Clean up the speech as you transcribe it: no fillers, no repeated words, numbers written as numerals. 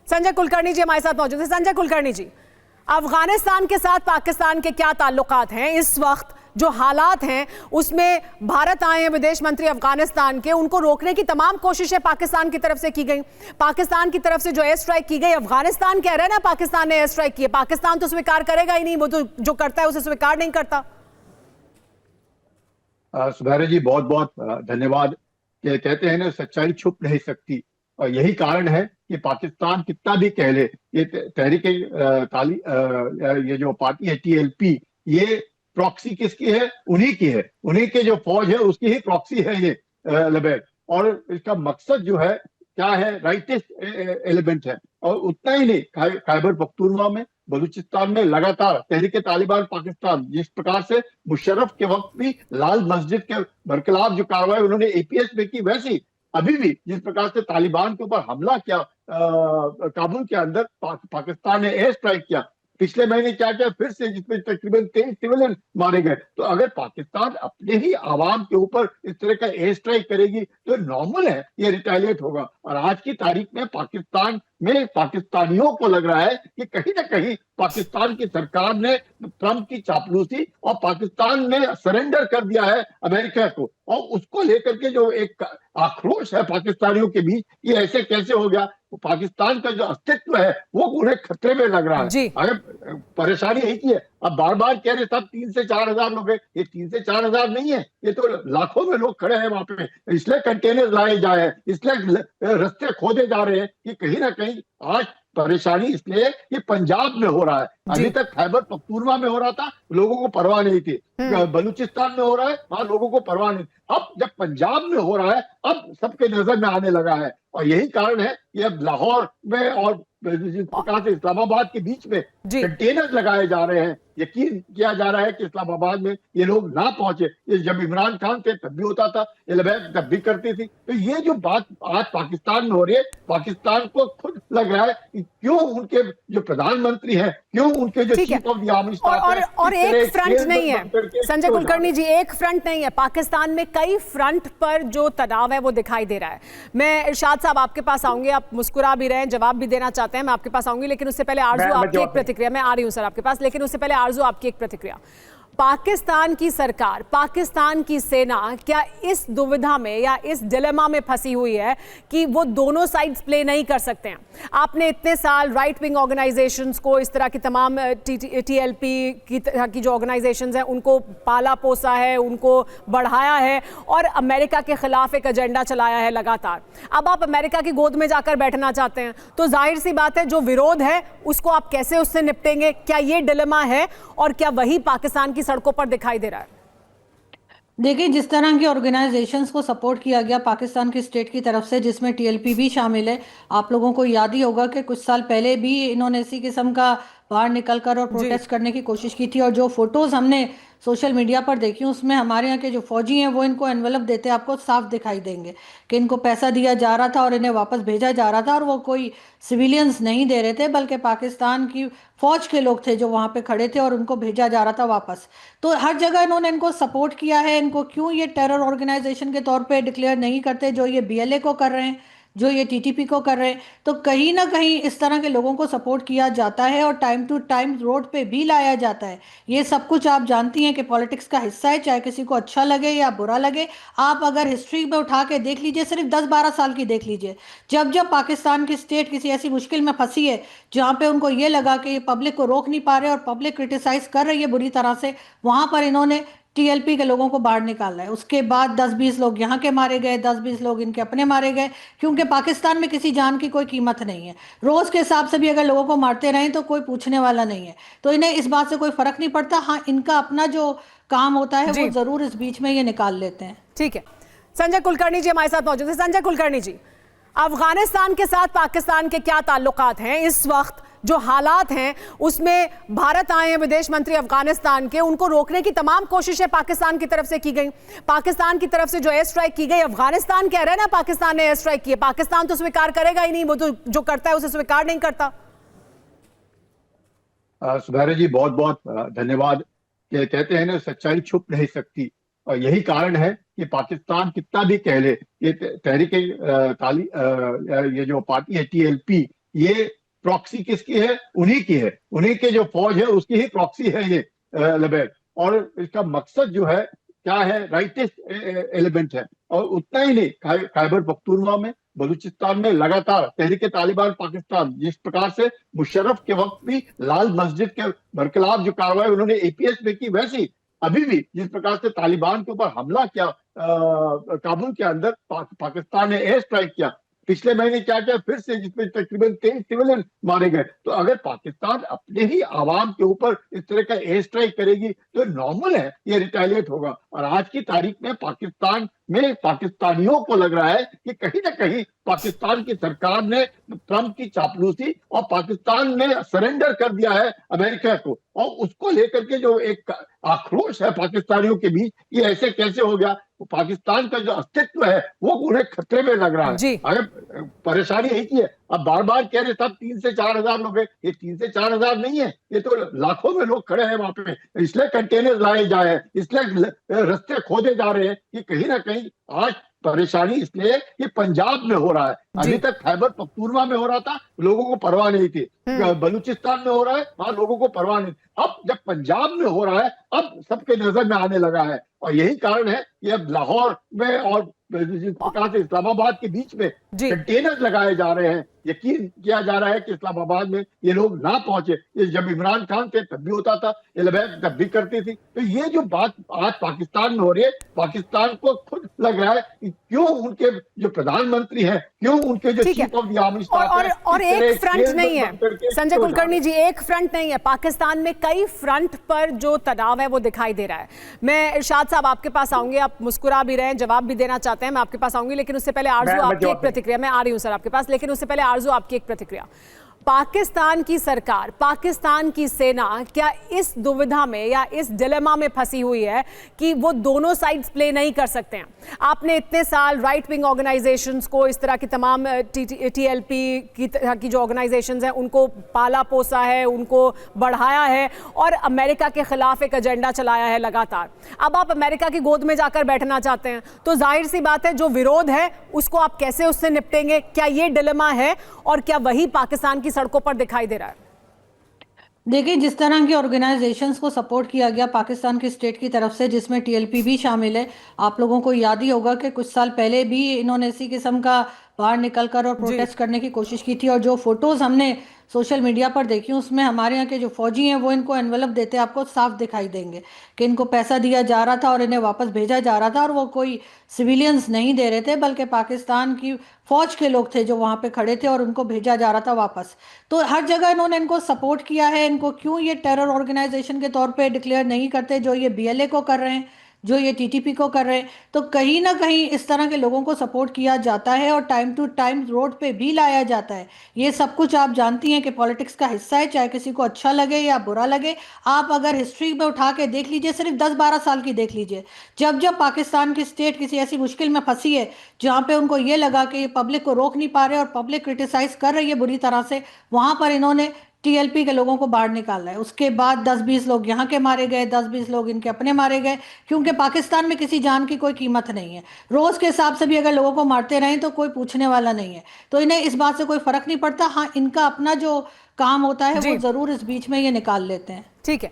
संजय कुलकर्णी जी हमारे साथ मौजूद हैं। संजय कुलकर्णी जी, अफगानिस्तान के साथ पाकिस्तान के क्या ताल्लुकात हैं इस वक्त? जो हालात हैं उसमें भारत आए हैं विदेश मंत्री अफगानिस्तान के, उनको रोकने की तमाम कोशिशें पाकिस्तान की तरफ से की गई। पाकिस्तान की तरफ से जो एयर स्ट्राइक की गई, अफगानिस्तान कह रहा है ना पाकिस्तान ने एयर स्ट्राइक की है, पाकिस्तान तो स्वीकार करेगा ही नहीं, वो तो जो करता है उसे स्वीकार नहीं करता। सुधारा जी बहुत बहुत धन्यवाद। कहते हैं ना, सच्चाई छुप नहीं सकती, और यही कारण है कि पाकिस्तान कितना भी कह ले, ये तहरीक ये जो पार्टी है TLP, ये प्रॉक्सी किसकी है? उन्हीं की है, उन्हीं के जो फौज है उसकी ही प्रॉक्सी है ये लबैक। और इसका मकसद जो है क्या है? राइटिस्ट एलिमेंट है। और उतना ही नहीं, खैबर पख्तूनख्वा में, बलूचिस्तान में लगातार तहरीक तालिबान पाकिस्तान, जिस प्रकार से मुशर्रफ के वक्त भी लाल मस्जिद के बरखिलाफ जो कार्रवाई उन्होंने APS में की, वैसी अभी भी जिस प्रकार से तालिबान के ऊपर हमला किया काबुल के अंदर, पाकिस्तान ने एयर स्ट्राइक किया। पिछले महीने क्या किया फिर से, जिसमें तकरीबन 23 सिविलियन मारे गए। तो अगर पाकिस्तान अपने ही आवाम के ऊपर इस तरह का एयर स्ट्राइक करेगी तो नॉर्मल है, ये रिटेलिएट होगा। और आज की तारीख में पाकिस्तान में पाकिस्तानियों को लग रहा है कि कहीं ना कहीं पाकिस्तान की सरकार ने ट्रंप की चापलूसी और पाकिस्तान में सरेंडर कर दिया है अमेरिका को, और उसको लेकर के जो एक आक्रोश है पाकिस्तानियों के बीच, ये ऐसे कैसे हो गया? तो पाकिस्तान का जो अस्तित्व है वो उन्हें खतरे में लग रहा है। अगर परेशानी यही की है, अब बार बार कह रहे सब 3 से 4 हजार लोग हैं, ये 3 से 4 हजार नहीं है, ये तो लाखों में लोग खड़े हैं वहां पे। इसलिए कंटेनर लाए जा रहे हैं, इसलिए रास्ते खोदे जा रहे हैं कि कहीं ना कहीं आज परेशानी इसलिए कि पंजाब में हो रहा है। अभी तक खैबर पख्तूनख्वा में हो रहा था, लोगों को परवाह नहीं थी। बलूचिस्तान में हो रहा है, वहां लोगों को परवाह नहीं। अब जब पंजाब में हो रहा है, अब सबके नजर में आने लगा है। और यही कारण है कि अब लाहौर में और जिस प्रकार से इस्लामाबाद के बीच में कंटेनर लगाए जा रहे हैं, यकीन किया जा रहा है कि इस्लामाबाद में ये लोग ना पहुंचे। ये जब इमरान खान थे तब भी होता था, ये लबैक तब भी करती थी। तो ये जो बात आज पाकिस्तान में हो रही है, पाकिस्तान को खुद लग रहा है कि क्यों उनके जो प्रधानमंत्री हैं, क्यों उनके जो chief of the army staff है, और एक फ्रंट नहीं है संजय कुलकर्णी जी, एक फ्रंट नहीं है पाकिस्तान में, कई फ्रंट पर जो तनाव है वो दिखाई दे रहा है। मैं इरशाद साहब आपके पास आऊंगी, आप मुस्कुरा भी रहे हैं, जवाब भी देना चाहते हैं, मैं आपके पास आऊंगी, लेकिन उससे पहले आरजू आपकी एक प्रतिक्रिया। मैं आ रही हूं सर आपके पास, लेकिन उससे पहले आरजू आपकी एक प्रतिक्रिया। पाकिस्तान की सरकार, पाकिस्तान की सेना क्या इस दुविधा में या इस डिलेमा में फंसी हुई है कि वो दोनों साइड्स प्ले नहीं कर सकते हैं? आपने इतने साल राइट विंग ऑर्गेनाइजेशंस को, इस तरह की तमाम TLP की तरह की जो ऑर्गेनाइजेशंस हैं उनको पाला पोसा है, उनको बढ़ाया है और अमेरिका के खिलाफ एक एजेंडा चलाया है लगातार। अब आप अमेरिका की गोद में जाकर बैठना चाहते हैं, तो जाहिर सी बात है जो विरोध है उसको आप कैसे उससे निपटेंगे? क्या ये डिलेमा है और क्या वही पाकिस्तान की सड़कों पर दिखाई दे रहा है? देखिए, जिस तरह की ऑर्गेनाइजेशंस को सपोर्ट किया गया पाकिस्तान की स्टेट की तरफ से, जिसमें TLP भी शामिल है, आप लोगों को याद ही होगा कि कुछ साल पहले भी इन्होंने इसी किस्म का बाहर निकलकर और प्रोटेस्ट करने की कोशिश की थी। और जो फोटोज हमने सोशल मीडिया पर देखी, उसमें हमारे यहाँ के जो फौजी हैं वो इनको एनवेलप देते आपको साफ दिखाई देंगे कि इनको पैसा दिया जा रहा था और इन्हें वापस भेजा जा रहा था, और वो कोई सिविलियंस नहीं दे रहे थे, बल्कि पाकिस्तान की फौज के लोग थे जो वहाँ पे खड़े थे और उनको भेजा जा रहा था वापस। तो हर जगह इन्होंने इनको सपोर्ट किया है। इनको क्यों ये टेरर ऑर्गेनाइजेशन के तौर पे डिक्लेयर नहीं करते, जो ये BLA को कर रहे हैं, जो ये TTP को कर रहे हैं? तो कहीं ना कहीं इस तरह के लोगों को सपोर्ट किया जाता है और टाइम टू टाइम रोड पे भी लाया जाता है। ये सब कुछ आप जानती हैं कि पॉलिटिक्स का हिस्सा है, चाहे किसी को अच्छा लगे या बुरा लगे। आप अगर हिस्ट्री में उठा के देख लीजिए, सिर्फ 10-12 साल की देख लीजिए, जब जब पाकिस्तान की स्टेट किसी ऐसी मुश्किल में फंसी है जहाँ पे उनको ये लगा कि पब्लिक को रोक नहीं पा रहे और पब्लिक क्रिटिसाइज कर रही है बुरी तरह से, वहाँ पर इन्होंने TLP के लोगों को बाहर निकाला है। उसके बाद 10-20 लोग यहाँ के मारे गए, 10-20 लोग इनके अपने मारे गए, क्योंकि पाकिस्तान में किसी जान की कोई कीमत नहीं है। रोज के हिसाब से भी अगर लोगों को मारते रहें तो कोई पूछने वाला नहीं है, तो इन्हें इस बात से कोई फर्क नहीं पड़ता। हाँ, इनका अपना जो काम होता है वो जरूर इस बीच में ये निकाल लेते हैं। ठीक है, संजय कुलकर्णी जी हमारे साथ मौजूद है। संजय कुलकर्णी जी, अफगानिस्तान के साथ पाकिस्तान के क्या ताल्लुकात हैं इस वक्त? जो हालात हैं उसमें भारत आए हैं विदेश मंत्री अफगानिस्तान के, उनको रोकने की तमाम कोशिशें पाकिस्तान की तरफ से की गई। पाकिस्तान की तरफ से जो एयर स्ट्राइक की गई, अफगानिस्तान कह रहा है ना पाकिस्तान ने एयर स्ट्राइक की है, पाकिस्तान तो स्वीकार करेगा ही नहीं, वो तो जो करता है उसे स्वीकार नहीं करता। सुधारा जी बहुत बहुत धन्यवाद। कहते हैं ना, सच्चाई छुप नहीं सकती, और यही कारण है कि पाकिस्तान कितना भी कह ले, ये तहरीक ये जो पार्टी है TLP, ये प्रॉक्सी किसकी है? उन्हीं की है, उन्हीं के जो फौज है उसकी ही प्रॉक्सी है ये लबैक। और इसका मकसद जो है क्या है? राइटिस्ट एलिमेंट है। और उतना ही नहीं, खैबर पख्तूनख्वा में, बलूचिस्तान में लगातार तहरीक तालिबान पाकिस्तान जिस प्रकार से मुशर्रफ के वक्त भी लाल मस्जिद के बरखिलाफ जो कार्रवाई उन्होंने एपीएस में की, वैसी अभी भी जिस प्रकार से तालिबान के ऊपर हमला किया काबुल के अंदर, पाकिस्तान ने एयर स्ट्राइक किया, पिछले महीने क्या किया फिर से, जिसमें तकरीबन 23 सिविलियन मारे गए। तो अगर पाकिस्तान अपने ही आवाम के ऊपर इस तरह का एयर स्ट्राइक करेगी तो नॉर्मल है ये रिटेलिएट होगा। और आज की तारीख में पाकिस्तान में पाकिस्तानियों को लग रहा है कि कहीं ना कहीं पाकिस्तान की सरकार ने ट्रंप की चापलूसी और पाकिस्तान ने सरेंडर कर दिया है अमेरिका को, और उसको लेकर के जो एक आक्रोश है पाकिस्तानियों के बीच, ये ऐसे कैसे हो गया, तो पाकिस्तान का जो अस्तित्व है वो उन्हें खतरे में लग रहा है। अगर परेशानी यही की है, अब बार बार कह रहे सब 3 से 4 हजार लोग हैं, ये 3 से 4 हजार नहीं है, ये तो लाखों में लोग खड़े हैं वहां पे, इसलिए कंटेनर लाए जा रहे हैं, इसलिए रास्ते खोदे जा रहे हैं कि कहीं ना कहीं आज परेशानी इसलिए कि पंजाब में हो रहा है। अभी तक खैबर पख्तूनख्वा में हो रहा था, लोगों को परवाह नहीं थी, बलूचिस्तान में हो रहा है, वहां लोगों को परवाह नहीं। अब जब पंजाब में हो रहा है, अब सबके नजर में आने लगा है, और यही कारण है कि अब लाहौर में और जिस प्रकार से इस्लामाबाद के बीच में कंटेनर लगाए जा रहे हैं, यकीन किया जा रहा है कि इस्लामाबाद में ये लोग ना पहुंचे। ये जब इमरान खान थे तब भी होता था, ये लबैक तब भी करती थी। तो ये जो बात आज पाकिस्तान में हो रही है, पाकिस्तान को खुद लग रहा है कि क्यों उनके जो प्रधानमंत्री हैं, क्यों उनके जो chief of the army staff है, और एक फ्रंट नहीं है संजय कुलकर्णी जी, एक फ्रंट नहीं है पाकिस्तान में, कई फ्रंट पर जो तनाव है वो दिखाई दे रहा है। मैं इरशाद साहब आपके पास आऊंगी, आप मुस्कुरा भी रहे हैं, जवाब भी देना चाहते हैं, मैं आपके पास आऊंगी, लेकिन उससे पहले आरजू आपकी एक प्रतिक्रिया। मैं आ रही हूं सर आपके पास, लेकिन उससे पहले आरजू आपकी एक प्रतिक्रिया। पाकिस्तान की सरकार, पाकिस्तान की सेना क्या इस दुविधा में या इस डिलेमा में फंसी हुई है कि वो दोनों साइड्स प्ले नहीं कर सकते हैं? आपने इतने साल राइट विंग ऑर्गेनाइजेशंस को, इस तरह की तमाम टीएलपी की तरह की जो ऑर्गेनाइजेशंस हैं उनको पाला पोसा है, उनको बढ़ाया है, और अमेरिका के खिलाफ एक एजेंडा चलाया है लगातार। अब आप अमेरिका की गोद में जाकर बैठना चाहते हैं, तो जाहिर सी बात है जो विरोध है उसको आप कैसे उससे निपटेंगे? क्या ये डिलेमा है, और क्या वही पाकिस्तान की सड़कों पर दिखाई दे रहा है? देखिए, जिस तरह की ऑर्गेनाइजेशंस को सपोर्ट किया गया पाकिस्तान की स्टेट की तरफ से, जिसमें टीएलपी भी शामिल है, आप लोगों को याद ही होगा कि कुछ साल पहले भी इन्होंने इसी किस्म का बाहर निकलकर और प्रोटेस्ट करने की कोशिश की थी। और जो फोटोज हमने सोशल मीडिया पर देखी उसमें हमारे यहाँ के जो फौजी हैं वो इनको एनवलप देते आपको साफ दिखाई देंगे कि इनको पैसा दिया जा रहा था और इन्हें वापस भेजा जा रहा था, और वो कोई सिविलियंस नहीं दे रहे थे बल्कि पाकिस्तान की फौज के लोग थे जो वहाँ पे खड़े थे और उनको भेजा जा रहा था वापस। तो हर जगह इन्होंने इनको सपोर्ट किया है। इनको क्यों ये टेरर ऑर्गेनाइजेशन के तौर पे डिक्लेयर नहीं करते जो ये बीएलए को कर रहे हैं, जो ये टीटीपी को कर रहे हैं? तो कहीं ना कहीं इस तरह के लोगों को सपोर्ट किया जाता है और टाइम टू टाइम रोड पे भी लाया जाता है। ये सब कुछ आप जानती हैं कि पॉलिटिक्स का हिस्सा है, चाहे किसी को अच्छा लगे या बुरा लगे। आप अगर हिस्ट्री में उठा के देख लीजिए, सिर्फ 10-12 साल की देख लीजिए, जब जब पाकिस्तान की स्टेट किसी ऐसी मुश्किल में फंसी है जहाँ पे उनको ये लगा कि पब्लिक को रोक नहीं पा रहे और पब्लिक क्रिटिसाइज कर रही है बुरी तरह से, वहां पर इन्होंने टीएलपी के लोगों को बाहर निकाला है। उसके बाद 10-20 लोग यहाँ के मारे गए, 10-20 लोग इनके अपने मारे गए, क्योंकि पाकिस्तान में किसी जान की कोई कीमत नहीं है। रोज के हिसाब से भी अगर लोगों को मारते रहें तो कोई पूछने वाला नहीं है, तो इन्हें इस बात से कोई फर्क नहीं पड़ता। हाँ, इनका अपना जो काम होता है वो जरूर इस बीच में ये निकाल लेते हैं। ठीक है।